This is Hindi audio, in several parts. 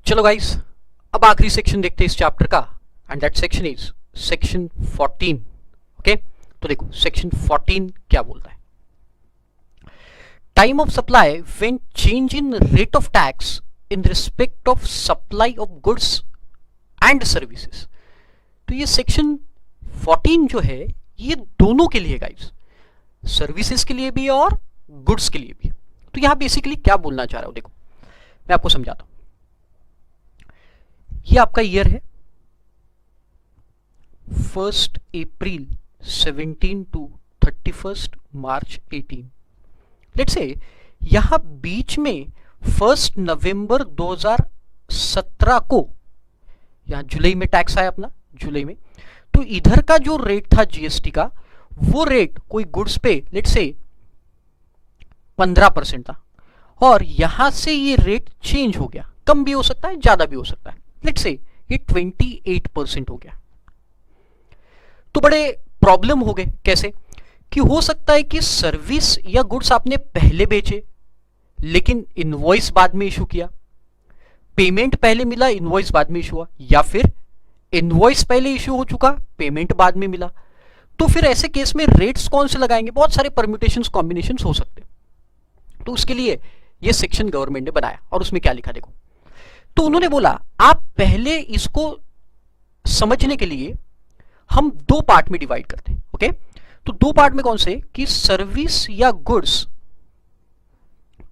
चलो गाइस, अब आखिरी सेक्शन देखते हैं इस चैप्टर का, and that section is section 14। Okay, तो देखो सेक्शन 14 क्या बोलता है। Time of supply when change in rate of tax in respect of supply of goods and services. तो ये सेक्शन 14 जो है ये दोनों के लिए गाइस, सर्विसेज के लिए भी और गुड्स के लिए भी। तो यहां बेसिकली क्या बोलना चाह रहा हूं, देखो मैं आपको समझाता हूं। ये आपका ईयर है 1 अप्रैल 17 टू 31 मार्च 18। लेट्स से यहां बीच में 1 नवंबर 2017 को यहां जुलाई में टैक्स आया अपना, जुलाई में। तो इधर का जो रेट था जीएसटी का, वो रेट कोई गुड्स पे लेट्स से 15% था, और यहां से ये रेट चेंज हो गया, कम भी हो सकता है ज्यादा भी हो सकता है, लेट्स से ये 28% हो गया। तो बड़े प्रॉब्लम हो गए, कैसे कि हो सकता है कि सर्विस या गुड्स आपने पहले बेचे लेकिन इनवॉइस बाद में इशू किया, पेमेंट पहले मिला इनवॉइस बाद में इशू हुआ, या फिर इनवॉइस पहले इशू हो चुका पेमेंट बाद में मिला। तो फिर ऐसे केस में रेट्स कौन से लगाएंगे, बहुत सारे परम्यूटेशंस कॉम्बिनेशंस हो सकते हैं। तो उसके लिए ये सेक्शन गवर्नमेंट ने बनाया, और उसमें क्या लिखा देखो। तो उन्होंने बोला आप पहले इसको समझने के लिए हम दो पार्ट में डिवाइड करते हैं। ओके, तो दो पार्ट में कौन से कि सर्विस या गुड्स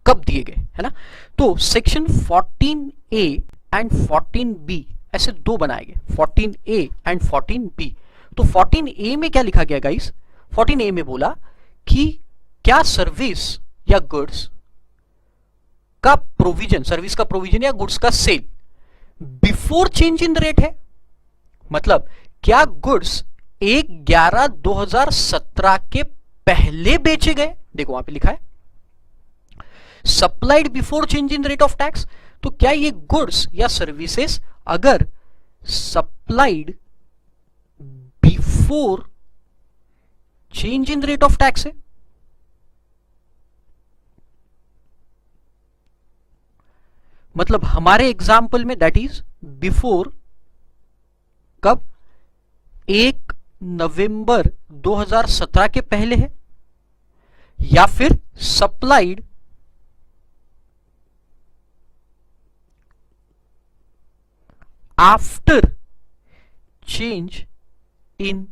कब दिए गए, है ना। तो सेक्शन 14A एंड 14B ऐसे दो बनाए गए, 14A एंड 14B। तो 14A में क्या लिखा गया गाइस, 14A में बोला कि क्या सर्विस या गुड्स का प्रोविजन, सर्विस का प्रोविजन या गुड्स का sale before change in the rate है। मतलब क्या गुड्स 1/11/2017 के पहले बेचे गए, देखो वहां पे लिखा है supplied before change in rate of tax. तो क्या ये गुड्स या सर्विसेज अगर supplied before change in rate of tax है, मतलब हमारे एग्जाम्पल में दैट इज बिफोर कब, 1 नवंबर 2017 के पहले है, या फिर supplied after change in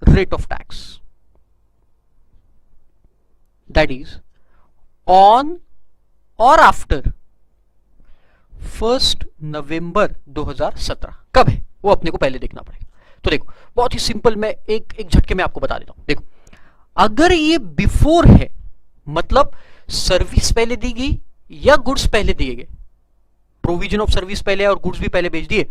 rate of tax, that is on और आफ्टर 1 नवंबर 2017 कब है वो अपने को पहले देखना पड़ेगा। तो देखो बहुत ही सिंपल, मैं एक झटके में आपको बता देता हूं। देखो अगर ये बिफोर है मतलब सर्विस पहले दी गई या गुड्स पहले दिए गए, प्रोविजन ऑफ सर्विस पहले और गुड्स भी पहले बेच दिए,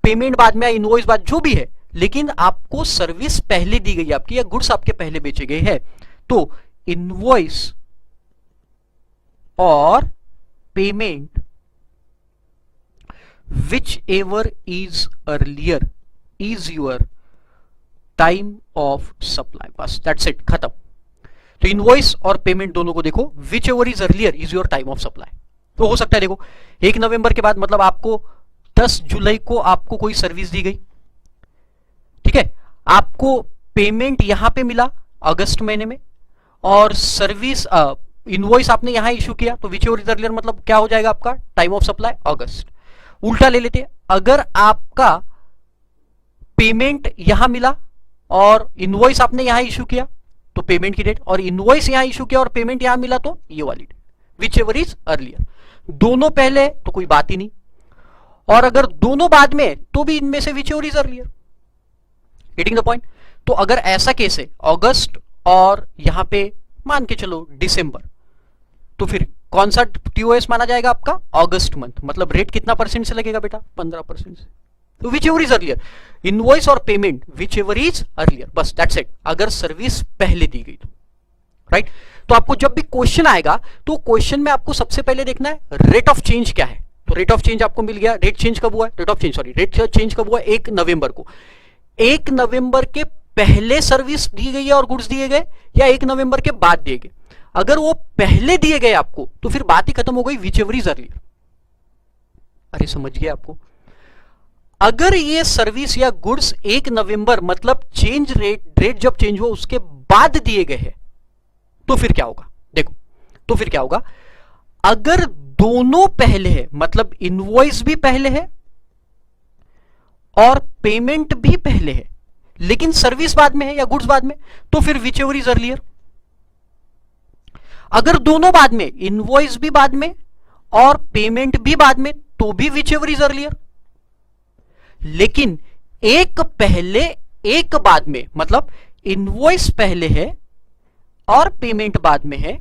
पेमेंट बाद में, इनवॉइस बाद, जो भी है, लेकिन आपको सर्विस पहले दी गई आपकी या गुड्स आपके पहले बेचे गए हैं, तो इनवॉइस और payment whichever is earlier is your time of supply। बस दैट्स इट, खत्म। तो इनवॉइस और पेमेंट दोनों को देखो, whichever is earlier is your time of supply। तो हो सकता है देखो 1 नवंबर के बाद मतलब आपको 10 जुलाई को आपको कोई सर्विस दी गई, ठीक है, आपको पेमेंट यहां पे मिला अगस्त महीने में, और सर्विस इनवॉइस आपने यहां इशू किया, तो whichever is earlier मतलब क्या हो जाएगा आपका टाइम ऑफ सप्लाई अगस्त। उल्टा ले लेते, अगर आपका पेमेंट यहां मिला और इनवॉइस आपने यहां इशू किया तो पेमेंट की डेट, और इनवॉइस यहां इशू किया और पेमेंट यहां मिला तो ये वाली डेट, whichever is earlier। दोनों पहले तो कोई बात ही नहीं, और अगर दोनों बाद में तो भी इनमें से whichever is earlier। Getting the point. तो अगर ऐसा केस है अगस्त और यहां पे मान के चलो दिसंबर, तो फिर कौन सा टीओएस माना जाएगा आपका अगस्त मंथ, मतलब रेट कितना परसेंट से लगेगा बेटा, 15% से। तो whichever is earlier, इनवॉइस और पेमेंट whichever is earlier, बस दैट्स इट। अगर सर्विस पहले दी गई तो राइट। तो आपको जब भी क्वेश्चन आएगा तो क्वेश्चन में आपको सबसे पहले देखना है रेट ऑफ चेंज क्या है। तो रेट ऑफ चेंज आपको मिल गया, रेट चेंज कब हुआ है, रेट चेंज कब हुआ, 1 नवंबर को। 1 नवंबर के पहले सर्विस दी गई है और गुड्स दिए गए, या 1 नवंबर के बाद दिए गए। अगर वो पहले दिए गए आपको तो फिर बात ही खत्म हो गई, whichever is earlier। अरे समझ गए आपको? अगर ये सर्विस या गुड्स 1 नवंबर मतलब चेंज रेट जब चेंज हुआ उसके बाद दिए गए हैं, तो फिर क्या होगा? देखो, तो फिर क्या होगा? अगर दोनों पहले है, मतलब इनवॉइस भी पहले है और पेमेंट भी पहले है, लेकिन सर्विस बाद में है या गुड्स बाद में, तो फिर विच एवर इज अर्लियर। अगर दोनों बाद में, इनवॉइस भी बाद में और पेमेंट भी बाद में, तो भी विच एवर इज अर्लियर। लेकिन एक पहले एक बाद में, मतलब इनवॉइस पहले है और पेमेंट बाद में है,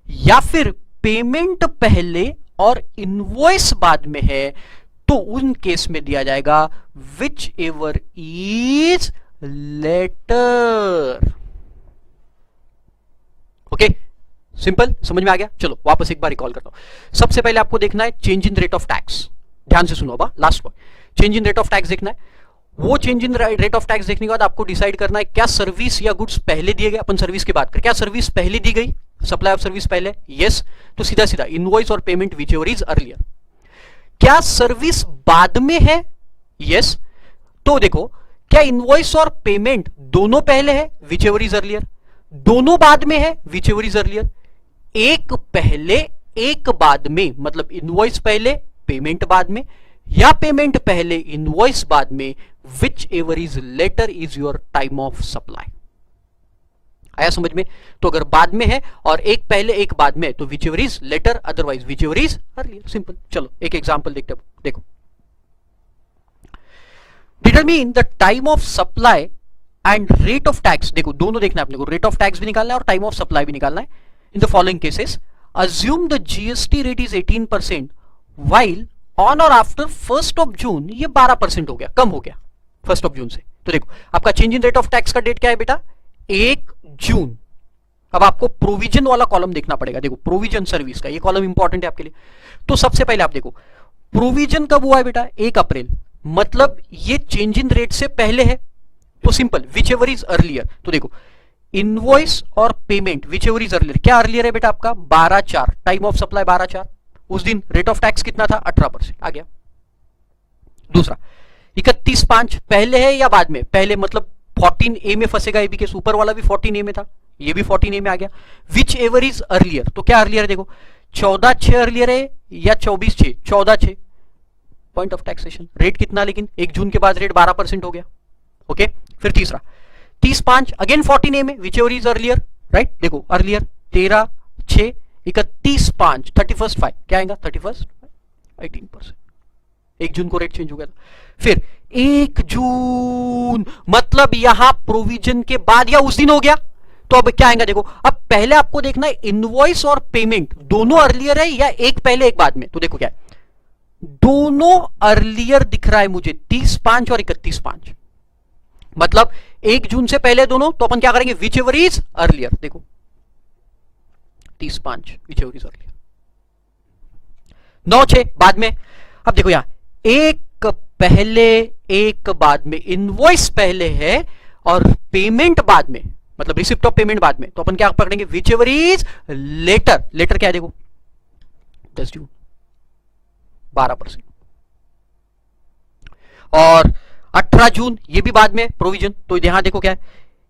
या फिर पेमेंट पहले और इनवॉइस बाद में है, तो उन केस में दिया जाएगा whichever is later. Okay, simple, समझ में आ गया? चलो वापस एक बार रिकॉल करता हूं। सबसे पहले आपको देखना है change in rate of tax. ध्यान से सुनो, अब last point, change in rate of tax देखना है। वो change in rate of tax देखने के बाद आपको डिसाइड करना है क्या सर्विस या गुड्स पहले दिए गए। अपन सर्विस की बात करें, क्या सर्विस पहले दी गई, सप्लाई ऑफ सर्विस पहले, यस, तो सीधा सीधा इनवॉइस और payment whichever is earlier. क्या सर्विस बाद में है, यस, तो देखो क्या इनवॉइस और पेमेंट दोनों पहले है, विच एवर इज अर्लियर। दोनों बाद में है, विच एवर इज अर्लियर। एक पहले एक बाद में, मतलब इनवॉइस पहले पेमेंट बाद में, या पेमेंट पहले इनवॉइस बाद में, whichever is later is your time of supply. आया समझ में? तो अगर बाद में है और एक पहले एक बाद में, तो whichever is later, otherwise whichever is earlier. Simple. चलो एक एग्जांपल देखते हैं, देखो, determine the time of supply and rate of tax. देखो दोनों देखना है अपने को, रेट ऑफ टैक्स भी निकालना है और टाइम ऑफ सप्लाई भी निकालना है। In the following cases, assume the GST rate is 18% while on और आफ्टर 1st of June ये 12% हो गया, कम हो गया 1st of June से। तो देखो आपका change in rate of tax का डेट क्या है बेटा, 1 जून। अब आपको प्रोविजन वाला कॉलम देखना पड़ेगा। देखो प्रोविजन सर्विस का ये कॉलम इंपॉर्टेंट है आपके लिए। तो सबसे पहले आप देखो प्रोविजन कब हुआ है बेटा, 1 अप्रैल, मतलब ये चेंज इन रेट से पहले है, तो simple which ever is earlier. तो देखो इनवॉइस और payment whichever is earlier, क्या अर्लियर है बेटा आपका, 12/4, टाइम ऑफ सप्लाई 12/4। उस दिन रेट ऑफ टैक्स कितना था, 18% आ गया। दूसरा 31/5 पहले है या बाद में, पहले मतलब 14A में फंसेगा, ये भी केस, ऊपर वाला भी 14A में था, ये भी 14A में आ गया। विच एवर इज अर्लियर, तो क्या अर्लियर है, देखो 14/6 अर्लियर है या 24/6, 14/6 पॉइंट ऑफ टैक्सेशन। रेट कितना, लेकिन 1 जून के बाद रेट 12% हो गया। ओके, फिर तीसरा 30/5 अगेन 14A में, whichever is earlier, right, देखो अर्लियर 13/6, 31/5, 31/5 क्या आएगा, 31 18%, 1 जून को रेट चेंज हो गया था। फिर 1 जून मतलब यहां प्रोविजन के बाद या उस दिन हो गया, तो अब क्या आएगा, देखो अब पहले आपको देखना है इनवॉइस और पेमेंट दोनों अर्लियर है या एक पहले एक बाद में। तो देखो क्या है, दोनों अर्लियर दिख रहा है मुझे, 30/5 और 31/5, मतलब 1 जून से पहले दोनों, तो अपन क्या करेंगे, विच एवर इज अर्लियर। देखो 30/5 विच एवर इज अर्लियर। 9/6 बाद में। अब देखो यहां एक पहले एक बाद में, इनवॉइस पहले है और पेमेंट बाद में, मतलब रिसिप्ट ऑफ पेमेंट बाद में, तो अपन क्या पकड़ेंगे, whichever is later. Later क्या है, देखो 10 जून 12%, और 18 जून ये भी बाद में प्रोविजन। तो यहां देखो क्या है,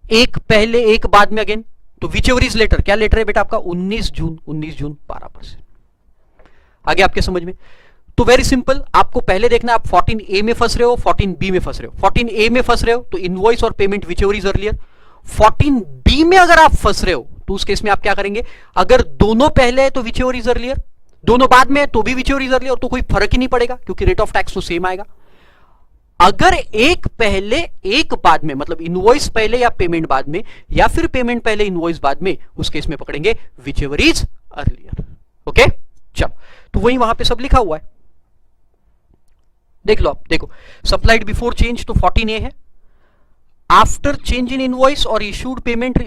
एक पहले एक बाद में अगेन, तो विच एवर इज लेटर, क्या लेटर है बेटा आपका, 19 जून 12%। आगे आपके समझ में? तो वेरी सिंपल, आपको पहले देखना है आप 14A में फंस रहे हो, 14B में फंस रहे हो। 14A में फंस रहे हो तो इनवॉइस और payment whichever is earlier. 14B में अगर आप फंस रहे हो तो उस केस में आप क्या करेंगे, अगर दोनों पहले है तो विच एवर इज अर्लियर, दोनों बाद में है तो भी विच एवर इज अर्लियर, तो कोई फर्क ही नहीं पड़ेगा क्योंकि रेट ऑफ टैक्स तो सेम आएगा। अगर एक पहले एक बाद में, मतलब इनवॉइस पहले या पेमेंट बाद में, या फिर पेमेंट पहले इनवॉइस बाद में, उस केस में पकड़ेंगे whichever is earlier. Okay, चलो तो वही वहां पे सब लिखा हुआ है, देख लो आप। देखो सप्लाइड बिफोर चेंज तो 14A है, after change in invoice or issued payment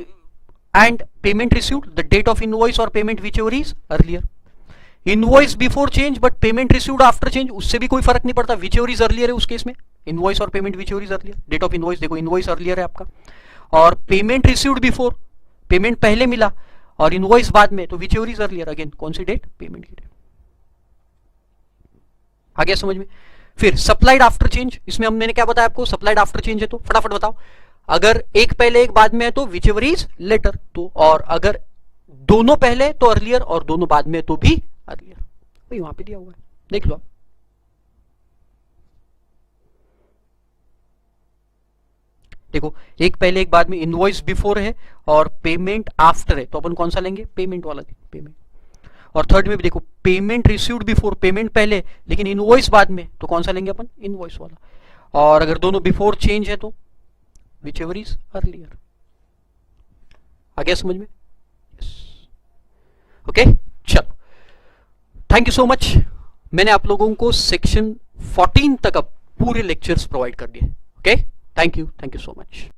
and payment received, the date of invoice और payment whichever is earlier. Invoice before change but payment received after change, उससे भी कोई फर्क नहीं पड़ता, विच एवर इज अर्लियर है उस केस में, इनवॉइस और payment whichever is earlier. Date of invoice देखो, इनवॉइस अर्लियर है आपका, और पेमेंट रिसीव्ड बिफोर, पेमेंट पहले मिला और इनवॉइस बाद में, तो whichever is earlier, again कौन सी डेट, पेमेंट की डेट। आ गया समझ में? फिर सप्लाइड आफ्टर चेंज, इसमें मैंने क्या बताया आपको, सप्लाइड आफ्टर चेंज है तो फटाफट बताओ, अगर एक पहले एक बाद में है तो विच एवर इज लेटर, तो और अगर दोनों पहले तो अर्लियर और दोनों बाद में तो भी अर्लियर, भाई वहां पे दिया हुआ है, देख लो आप। देखो एक पहले एक बाद में इनवॉइस बिफोर है और पेमेंट आफ्टर है, तो अपन कौन सा लेंगे, पेमेंट वाला, पेमेंट। और थर्ड में भी देखो पेमेंट रिसीव्ड बिफोर, पेमेंट पहले लेकिन इनवॉइस बाद में, तो कौन सा लेंगे अपन, इनवॉइस वाला। और अगर दोनों बिफोर चेंज है तो विच एवर इज अर्लियर। आ गया समझ में? ओके चलो, थैंक यू सो मच। मैंने आप लोगों को सेक्शन 14 तक अब पूरे लेक्चर्स प्रोवाइड कर दिए। Okay, thank you so much.